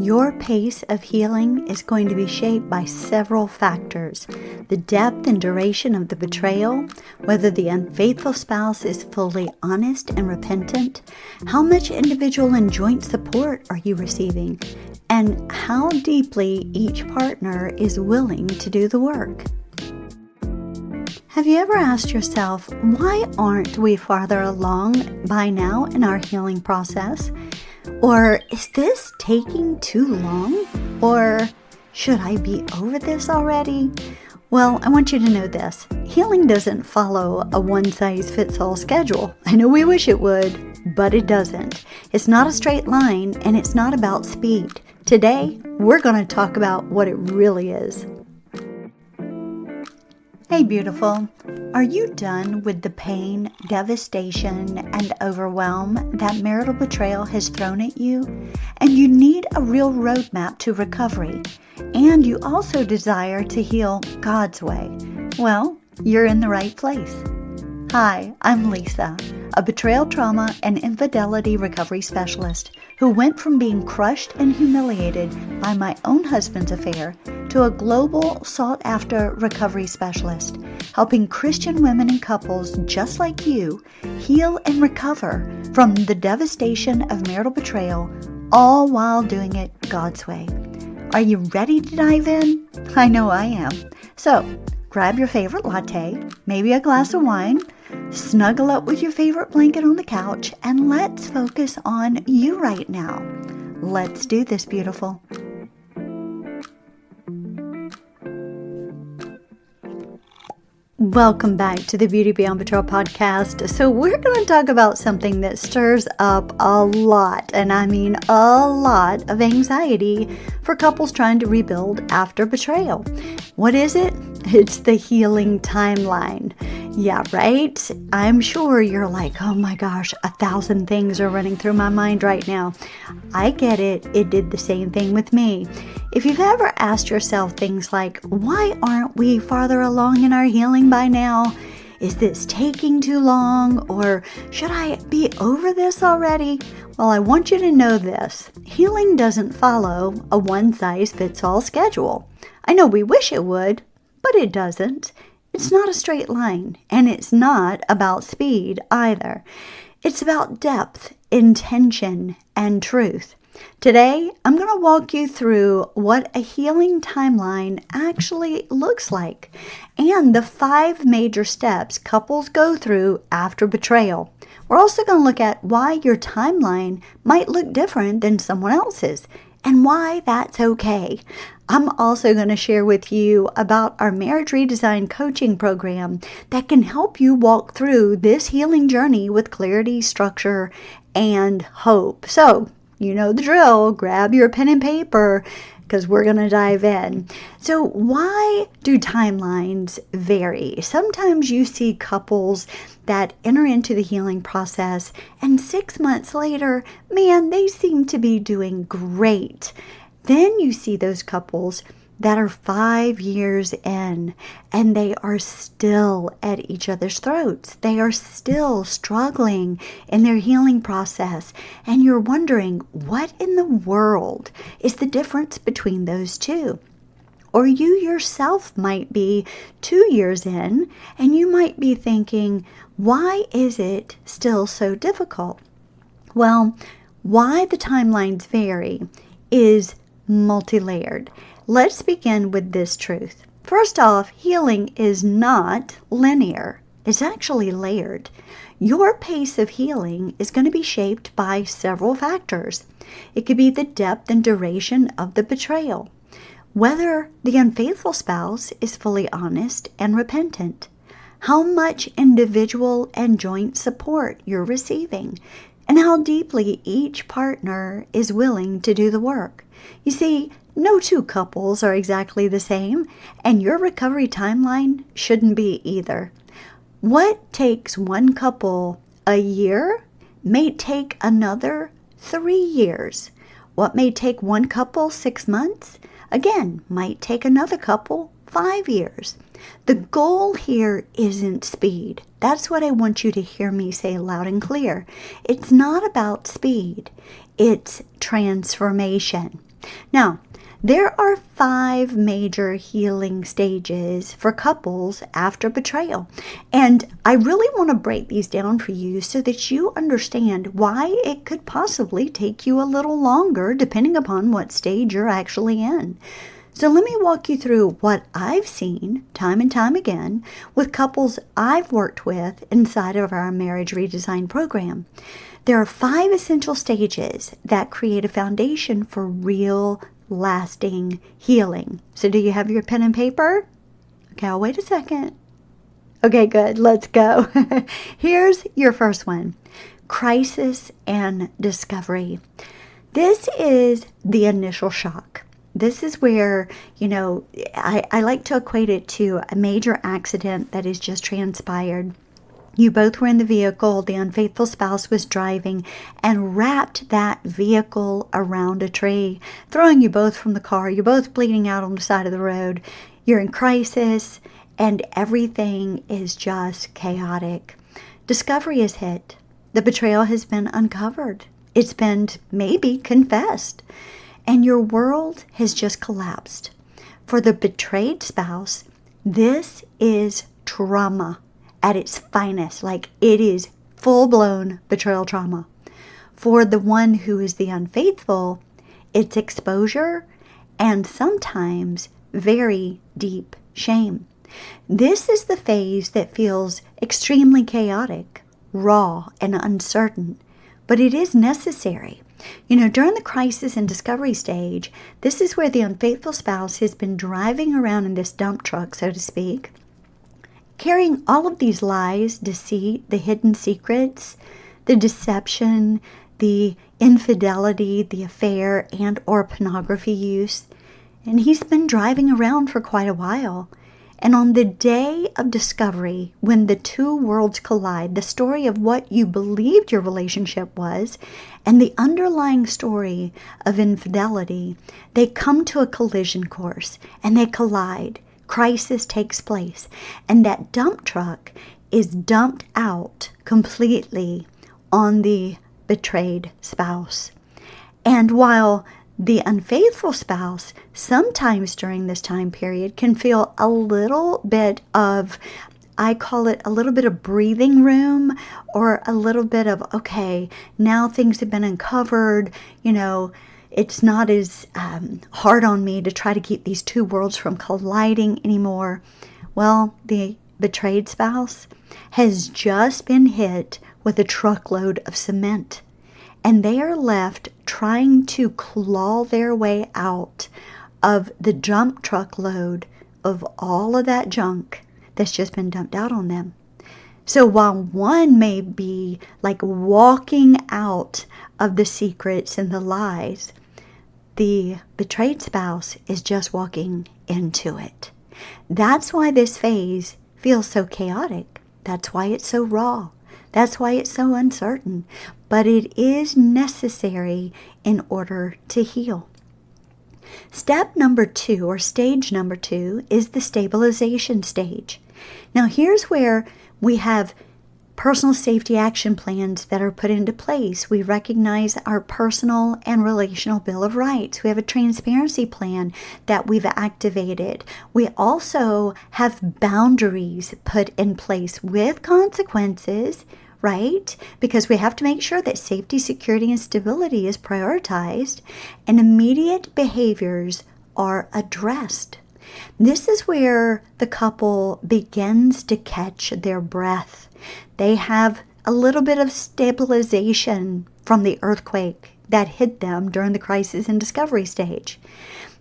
Your pace of healing is going to be shaped by several factors: the depth and duration of the betrayal, whether the unfaithful spouse is fully honest and repentant, how much individual and joint support are you receiving, and how deeply each partner is willing to do the work. Have you ever asked yourself, why aren't we farther along by now in our healing process? Or is this taking too long? Or should I be over this already? Well, I want you to know this. Healing doesn't follow a one-size-fits-all schedule. I know we wish it would, but it doesn't. It's not a straight line, and it's not about speed. Today, we're going to talk about what it really is. Hey, beautiful. Are you done with the pain, devastation, and overwhelm that marital betrayal has thrown at you? And you need a real roadmap to recovery. And you also desire to heal God's way. Well, you're in the right place. Hi, I'm Lisa, a betrayal, trauma, and infidelity recovery specialist who went from being crushed and humiliated by my own husband's affair to a global sought-after recovery specialist, helping Christian women and couples just like you heal and recover from the devastation of marital betrayal, all while doing it God's way. Are you ready to dive in? I know I am. So, grab your favorite latte, maybe a glass of wine, snuggle up with your favorite blanket on the couch, and let's focus on you right now. Let's do this, beautiful. Welcome back to the Beauty Beyond Betrayal podcast. So we're going to talk about something that stirs up a lot, and I mean a lot of anxiety for couples trying to rebuild after betrayal. What is it? It's the healing timeline. Yeah, right? I'm sure you're like, oh my gosh, 1,000 things are running through my mind right now. I get it. It did the same thing with me. If you've ever asked yourself things like, why aren't we farther along in our healing by now? Is this taking too long? Or should I be over this already? Well, I want you to know this. Healing doesn't follow a one-size-fits-all schedule. I know we wish it would, but it doesn't. It's not a straight line, and it's not about speed either. It's about depth, intention, and truth. Today, I'm going to walk you through what a healing timeline actually looks like and the 5 major steps couples go through after betrayal. We're also going to look at why your timeline might look different than someone else's and why that's okay. I'm also going to share with you about our Marriage Redesigned coaching program that can help you walk through this healing journey with clarity, structure, and hope. So, you know the drill. Grab your pen and paper because we're going to dive in. So why do timelines vary? Sometimes you see couples that enter into the healing process and 6 months later, man, they seem to be doing great. Then you see those couples that are 5 years in and they are still at each other's throats. They are still struggling in their healing process. And you're wondering, what in the world is the difference between those two? Or you yourself might be 2 years in and you might be thinking, why is it still so difficult? Well, why the timelines vary is multi-layered. Let's begin with this truth. First off, healing is not linear. It's actually layered. Your pace of healing is going to be shaped by several factors. It could be the depth and duration of the betrayal, whether the unfaithful spouse is fully honest and repentant, how much individual and joint support you're receiving, and how deeply each partner is willing to do the work. You see, no two couples are exactly the same, and your recovery timeline shouldn't be either. What takes one couple a year may take another 3 years. What may take one couple 6 months, again, might take another couple 5 years. The goal here isn't speed. That's what I want you to hear me say loud and clear. It's not about speed. It's transformation. Now, there are 5 major healing stages for couples after betrayal. And I really want to break these down for you so that you understand why it could possibly take you a little longer depending upon what stage you're actually in. So let me walk you through what I've seen time and time again with couples I've worked with inside of our Marriage Redesigned program. There are 5 essential stages that create a foundation for real lasting healing. So do you have your pen and paper? Okay, I'll wait a second. Okay, good. Let's go. Here's your first one. Crisis and discovery. This is the initial shock. This is where, I like to equate it to a major accident that has just transpired. You both were in the vehicle, the unfaithful spouse was driving and wrapped that vehicle around a tree, throwing you both from the car. You're both bleeding out on the side of the road. You're in crisis and everything is just chaotic. Discovery is hit. The betrayal has been uncovered. It's been maybe confessed. And your world has just collapsed. For the betrayed spouse, this is trauma at its finest. Like, it is full-blown betrayal trauma. For the one who is the unfaithful, it's exposure and sometimes very deep shame. This is the phase that feels extremely chaotic, raw, and uncertain, but it is necessary. During the crisis and discovery stage, this is where the unfaithful spouse has been driving around in this dump truck, so to speak, carrying all of these lies, deceit, the hidden secrets, the deception, the infidelity, the affair, and or pornography use. And he's been driving around for quite a while. And on the day of discovery, when the two worlds collide, the story of what you believed your relationship was and the underlying story of infidelity, they come to a collision course and they collide. Crisis takes place, and that dump truck is dumped out completely on the betrayed spouse. And while the unfaithful spouse sometimes during this time period can feel a little bit of, I call it a little bit of breathing room, or a little bit of, okay, now things have been uncovered, it's not as hard on me to try to keep these two worlds from colliding anymore. Well, the betrayed spouse has just been hit with a truckload of cement, and they are left trying to claw their way out of the dump truckload of all of that junk that's just been dumped out on them. So while one may be like walking out of the secrets and the lies, the betrayed spouse is just walking into it. That's why this phase feels so chaotic. That's why it's so raw. That's why it's so uncertain. But it is necessary in order to heal. Step number 2, or stage number 2, is the stabilization stage. Now here's where we have personal safety action plans that are put into place. We recognize our personal and relational Bill of Rights. We have a transparency plan that we've activated. We also have boundaries put in place with consequences, right? Because we have to make sure that safety, security, and stability is prioritized, and immediate behaviors are addressed. This is where the couple begins to catch their breath. They have a little bit of stabilization from the earthquake that hit them during the crisis and discovery stage.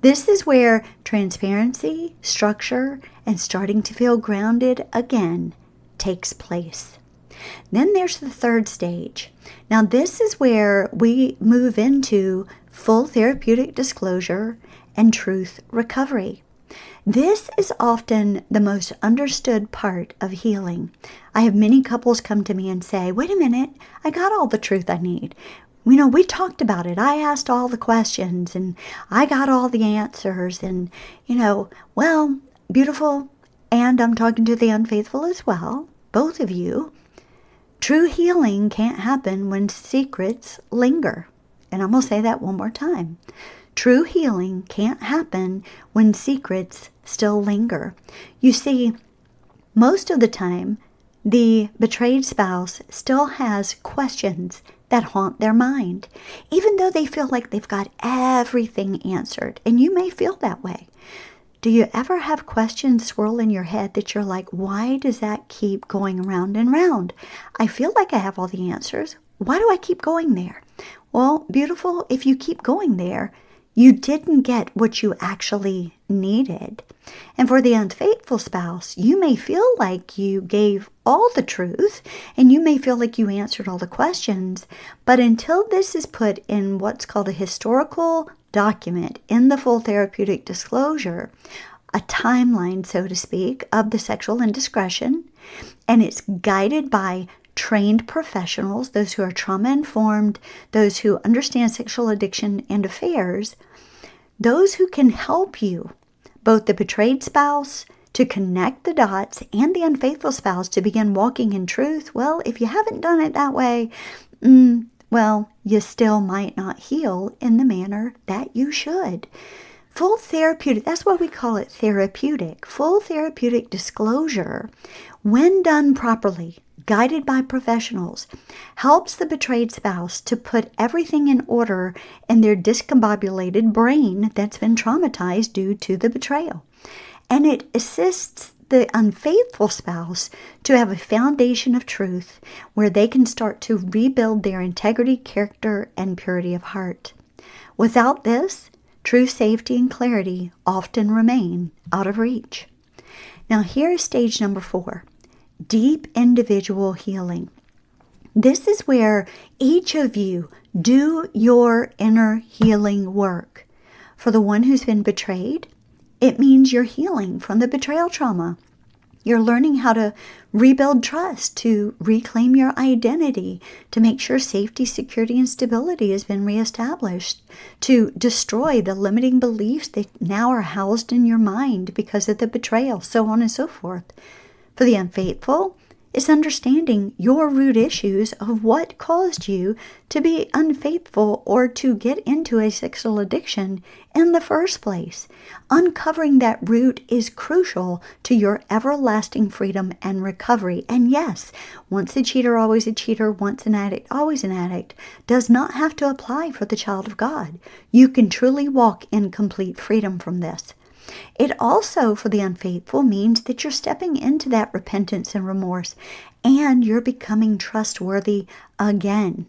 This is where transparency, structure, and starting to feel grounded again takes place. Then there's the third stage. Now this is where we move into full therapeutic disclosure and truth recovery. This is often the most understood part of healing. I have many couples come to me and say, wait a minute, I got all the truth I need. We talked about it. I asked all the questions and I got all the answers and, well, beautiful. And I'm talking to the unfaithful as well, both of you. True healing can't happen when secrets linger. And I'm going to say that one more time. True healing can't happen when secrets still linger. You see, most of the time, the betrayed spouse still has questions that haunt their mind, even though they feel like they've got everything answered. And you may feel that way. Do you ever have questions swirl in your head that you're like, why does that keep going round and round? I feel like I have all the answers. Why do I keep going there? Well, beautiful, if you keep going there, you didn't get what you actually needed. And for the unfaithful spouse, you may feel like you gave all the truth and you may feel like you answered all the questions, but until this is put in what's called a historical document in the full therapeutic disclosure, a timeline, so to speak, of the sexual indiscretion, and it's guided by trained professionals, those who are trauma-informed, those who understand sexual addiction and affairs, those who can help you, both the betrayed spouse, to connect the dots and the unfaithful spouse to begin walking in truth. Well, if you haven't done it that way, well, you still might not heal in the manner that you should. Full therapeutic, that's why we call it therapeutic. Full therapeutic disclosure, when done properly, guided by professionals, helps the betrayed spouse to put everything in order in their discombobulated brain that's been traumatized due to the betrayal. And it assists the unfaithful spouse to have a foundation of truth where they can start to rebuild their integrity, character, and purity of heart. Without this, true safety and clarity often remain out of reach. Now here is stage number 4. Deep individual healing. This is where each of you do your inner healing work. For the one who's been betrayed, it means you're healing from the betrayal trauma. You're learning how to rebuild trust, to reclaim your identity, to make sure safety, security, and stability has been reestablished, to destroy the limiting beliefs that now are housed in your mind because of the betrayal, so on and so forth. For the unfaithful, it's understanding your root issues of what caused you to be unfaithful or to get into a sexual addiction in the first place. Uncovering that root is crucial to your everlasting freedom and recovery. And yes, once a cheater, always a cheater, once an addict, always an addict, does not have to apply for the child of God. You can truly walk in complete freedom from this. It also, for the unfaithful, means that you're stepping into that repentance and remorse, and you're becoming trustworthy again.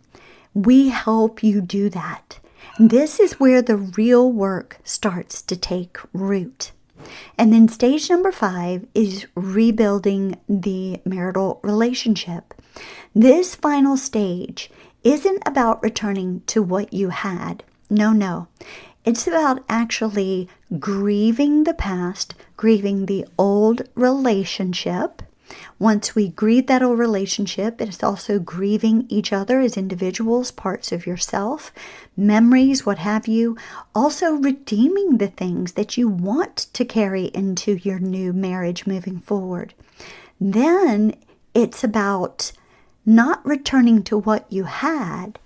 We help you do that. This is where the real work starts to take root. And then stage number 5 is rebuilding the marital relationship. This final stage isn't about returning to what you had. No. It's about actually grieving the past, grieving the old relationship. Once we grieve that old relationship, it's also grieving each other as individuals, parts of yourself, memories, what have you. Also redeeming the things that you want to carry into your new marriage moving forward. Then it's about not returning to what you had,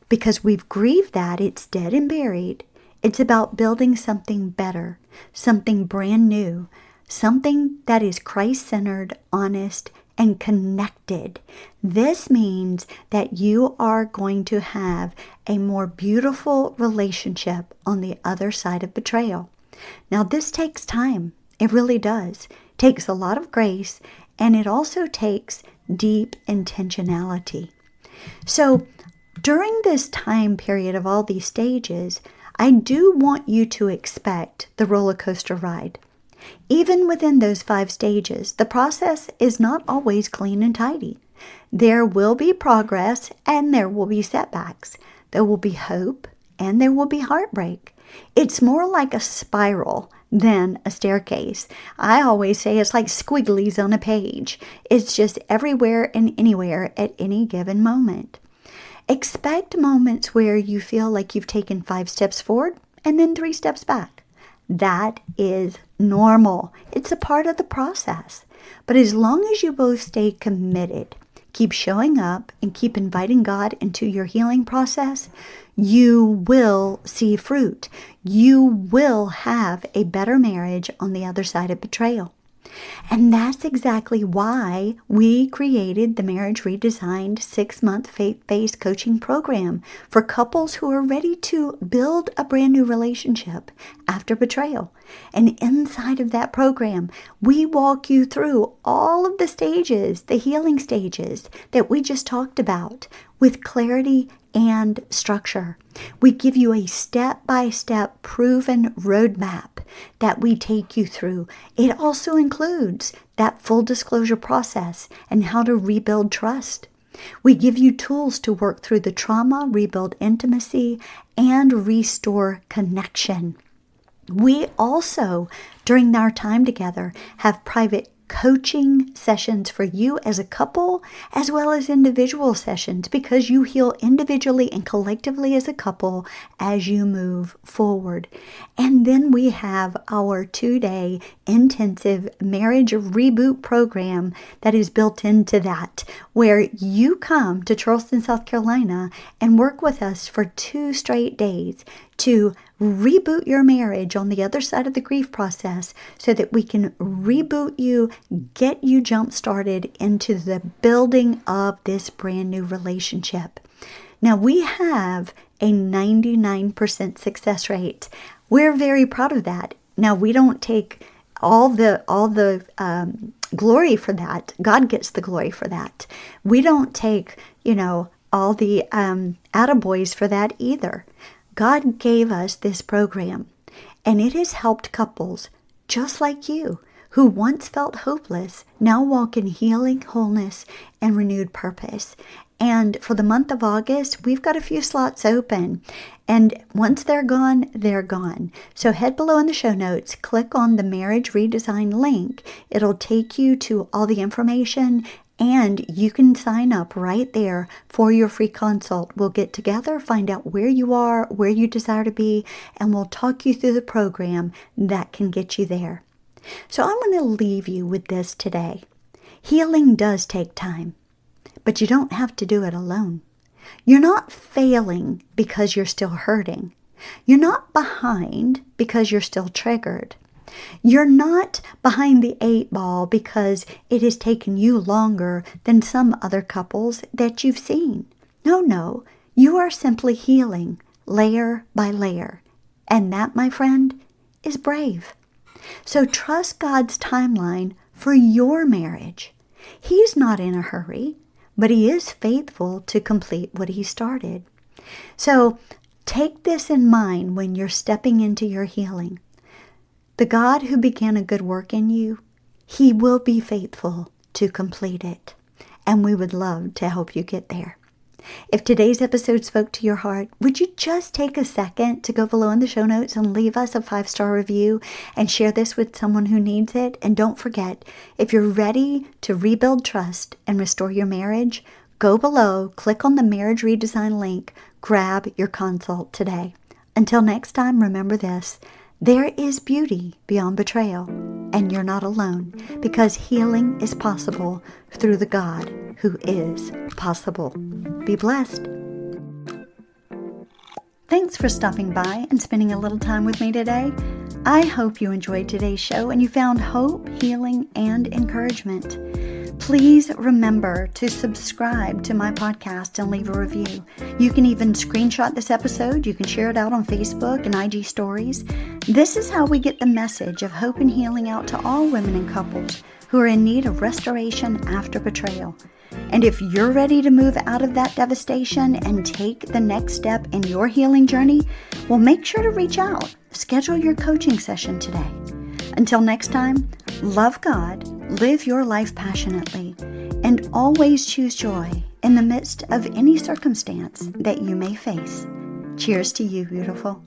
because we've grieved that, it's dead and buried. It's about building something better, something brand new, something that is Christ-centered, honest, and connected. This means that you are going to have a more beautiful relationship on the other side of betrayal. Now, this takes time. It really does. It takes a lot of grace, and it also takes deep intentionality. So, during this time period of all these stages, I do want you to expect the roller coaster ride. Even within those 5 stages, the process is not always clean and tidy. There will be progress and there will be setbacks. There will be hope and there will be heartbreak. It's more like a spiral than a staircase. I always say it's like squigglies on a page. It's just everywhere and anywhere at any given moment. Expect moments where you feel like you've taken 5 steps forward and then 3 steps back. That is normal. It's a part of the process. But as long as you both stay committed, keep showing up and keep inviting God into your healing process, you will see fruit. You will have a better marriage on the other side of betrayal. And that's exactly why we created the Marriage Redesigned 6-month faith-based coaching program for couples who are ready to build a brand new relationship after betrayal. And inside of that program, we walk you through all of the stages, the healing stages that we just talked about, with clarity and structure. We give you a step-by-step proven roadmap that we take you through. It also includes that full disclosure process and how to rebuild trust. We give you tools to work through the trauma, rebuild intimacy, and restore connection. We also, during our time together, have private coaching sessions for you as a couple, as well as individual sessions, because you heal individually and collectively as a couple as you move forward. And then we have our 2-day intensive marriage reboot program that is built into that, where you come to Charleston, South Carolina and work with us for 2 straight days to reboot your marriage on the other side of the grief process, so that we can reboot you, get you jump started into the building of this brand new relationship. Now, we have a 99% success rate. We're very proud of that. Now, we don't take all the glory for that. God gets the glory for that. We don't take, all the attaboys for that either. God gave us this program, and it has helped couples just like you, who once felt hopeless, now walk in healing, wholeness, and renewed purpose. And for the month of August, we've got a few slots open. And once they're gone, they're gone. So head below in the show notes, click on the Marriage Redesigned link. It'll take you to all the information, and you can sign up right there for your free consult. We'll get together, find out where you are, where you desire to be, and we'll talk you through the program that can get you there. So I'm going to leave you with this today. Healing does take time, but you don't have to do it alone. You're not failing because you're still hurting. You're not behind because you're still triggered. You're not behind the 8 ball because it has taken you longer than some other couples that you've seen. No, you are simply healing layer by layer. And that, my friend, is brave. So trust God's timeline for your marriage. He's not in a hurry, but He is faithful to complete what He started. So take this in mind when you're stepping into your healing. The God who began a good work in you, He will be faithful to complete it. And we would love to help you get there. If today's episode spoke to your heart, would you just take a second to go below in the show notes and leave us a 5-star review and share this with someone who needs it? And don't forget, if you're ready to rebuild trust and restore your marriage, go below, click on the Marriage Redesign link, grab your consult today. Until next time, remember this. There is beauty beyond betrayal, and you're not alone, because healing is possible through the God who is possible. Be blessed. Thanks for stopping by and spending a little time with me today. I hope you enjoyed today's show and you found hope, healing, and encouragement. Please remember to subscribe to my podcast and leave a review. You can even screenshot this episode. You can share it out on Facebook and IG stories. This is how we get the message of hope and healing out to all women and couples who are in need of restoration after betrayal. And if you're ready to move out of that devastation and take the next step in your healing journey, well, make sure to reach out. Schedule your coaching session today. Until next time, love God, live your life passionately, and always choose joy in the midst of any circumstance that you may face. Cheers to you, beautiful.